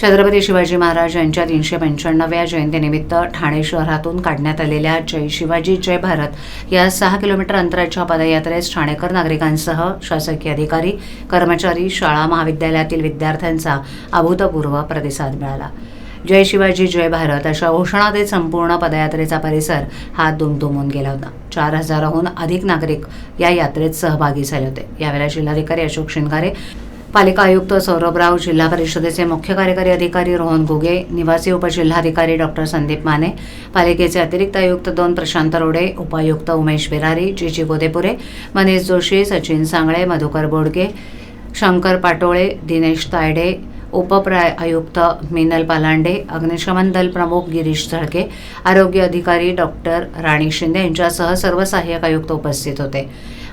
छत्रपती शिवाजी महाराज यांच्या 395व्या जयंतीनिमित्त ठाणे शहरातून काढण्यात आलेल्या जय शिवाजी जय भारत या 6 किलोमीटर अंतराच्या पदयात्रेस ठाणेकर नागरिकांसह शासकीय अधिकारी, कर्मचारी, शाळा महाविद्यालयातील विद्यार्थ्यांचा अभूतपूर्व प्रतिसाद मिळाला। जय शिवाजी जय भारत अशा घोषणा देत संपूर्ण पदयात्रेचा परिसर हा दुमदुमून गेला होता। 4000हून अधिक नागरिक या यात्रेत सहभागी झाले होते। यावेळी जिल्हाधिकारी अशोक शिंगारे, पालिका आयुक्त सौरभ राव, जिल्हा परिषदेचे मुख्य कार्यकारी अधिकारी रोहन घुगे, निवासी उपजिल्हाधिकारी डॉक्टर संदीप माने, पालिकेचे अतिरिक्त आयुक्त 2 प्रशांत रोडे, उपायुक्त उमेश बिरारी, जीजी गोदेपुरे, मनीष जोशी, सचिन सांगळे, मधुकर बोडके, शंकर पाटोळे, दिनेश तायडे, उपआयुक्त मिनल पालांडे, अग्निशमन दल प्रमुख गिरीश झळके, आरोग्य अधिकारी डॉक्टर राणी शिंदे यांच्यासह सर्व सहाय्यक आयुक्त उपस्थित होते।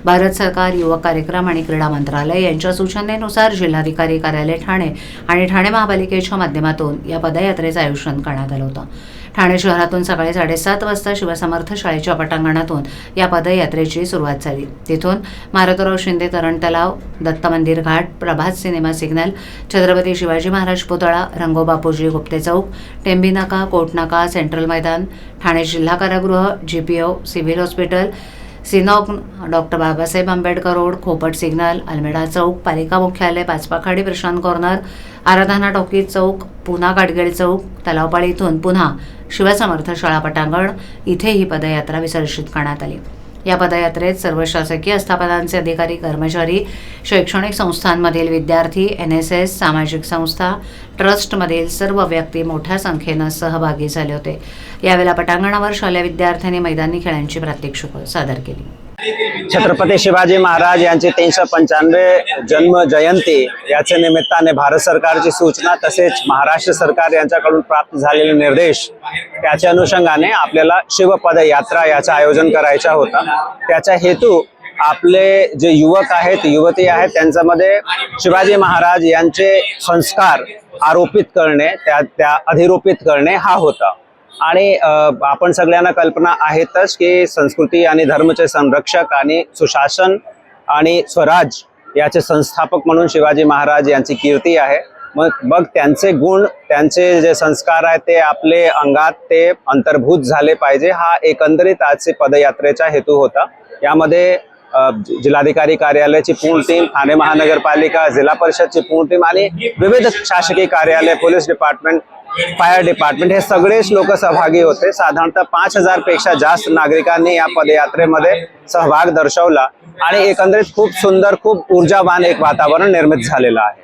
भारत सरकार, युवक कार्यक्रम आणि क्रीडा मंत्रालय यांच्या सूचनेनुसार जिल्हाधिकारी कार्यालय ठाणे आणि ठाणे महापालिकेच्या माध्यमातून या पदयात्रेचं आयोजन करण्यात आलं होतं। ठाणे शहरातून सकाळी 7:30 वाजता शिवसमर्थ शाळेच्या पटांगणातून या पदयात्रेची सुरुवात झाली। तिथून मारुतराव शिंदे तरण तलाव, दत्त मंदिर घाट, प्रभात सिनेमा सिग्नल, छत्रपती शिवाजी महाराज पुतळा, रंगोबापूजी गुप्ते चौक, टेंबी नाका, कोट नाका, सेंट्रल मैदान, ठाणे जिल्हा कारागृह, GPO, सिव्हिल हॉस्पिटल, सिनॉक, doctor Babasaheb Ambedkar road, Khopat signal, Almeda चौक, पालिका मुख्यालय, पाचपाखाडी प्रशांत कॉर्नर, आराधना टॉकीज चौक, पुन्हा गाडगेळ चौक, तलावपाळी इथून पुन्हा शिवसमर्थ शाळा पटांगण इथे ही पदयात्रा विसर्जित करण्यात आली। या पदयात्रेत सर्व शासकीय आस्थापनांचे अधिकारी, कर्मचारी, शैक्षणिक संस्थांमधील विद्यार्थी, NSS, सामाजिक संस्था, ट्रस्टमधील सर्व व्यक्ती मोठ्या संख्येनं सहभागी झाले होते। यावेळेला पटांगणावर शालेय विद्यार्थ्यांनी मैदानी खेळांची प्रात्यक्षिकं सादर केली। छत्रपती शिवाजी महाराज यांची 395 जन्म जयंती याच्या निमित्ताने भारत सरकारची सूचना तसेच महाराष्ट्र सरकार यांच्याकडून प्राप्त झालेले निर्देश त्याच्या अनुषंगाने आपल्याला शिवपदयात्रा याचं आयोजन करायचा होता। त्याचा हेतू आपले जे युवक आहेत, युवती आहेत, त्यांच्यामध्ये शिवाजी महाराज यांचे संस्कार आरोपित करणे, त्या अधिरोपित करणे हा होता। आणि आपण सगळ्यांना कल्पना आहेतच की संस्कृती आणि धर्माचे संरक्षक आणि सुशासन आणि स्वराज याचे संस्थापक म्हणून शिवाजी महाराज यांची कीर्ती आहे। मग त्यांचे गुण, त्यांचे जे संस्कार आहेत ते आपले अंगात ते अंतर्भूत झाले पाहिजे, हा एकंदरीत आजचे पदयात्रेचा हेतू होता। यामध्ये जिल्हाधिकारी कार्यालयाची पूर्ण टीम, ठाणे महानगरपालिका, जिल्हा परिषदची पूर्ण टीम आणि विविध शासकीय कार्यालय, पोलीस डिपार्टमेंट, फायर डिपार्टमेंट हे सगळेच लोक सहभागी होते। साधारणतः 5000 पेक्षा जास्त नागरिकांनी या पदयात्रेमध्ये सहभाग दर्शवला आणि एकंदरीत खूप सुंदर, खूप ऊर्जावान एक वातावरण निर्मित झालेलं आहे।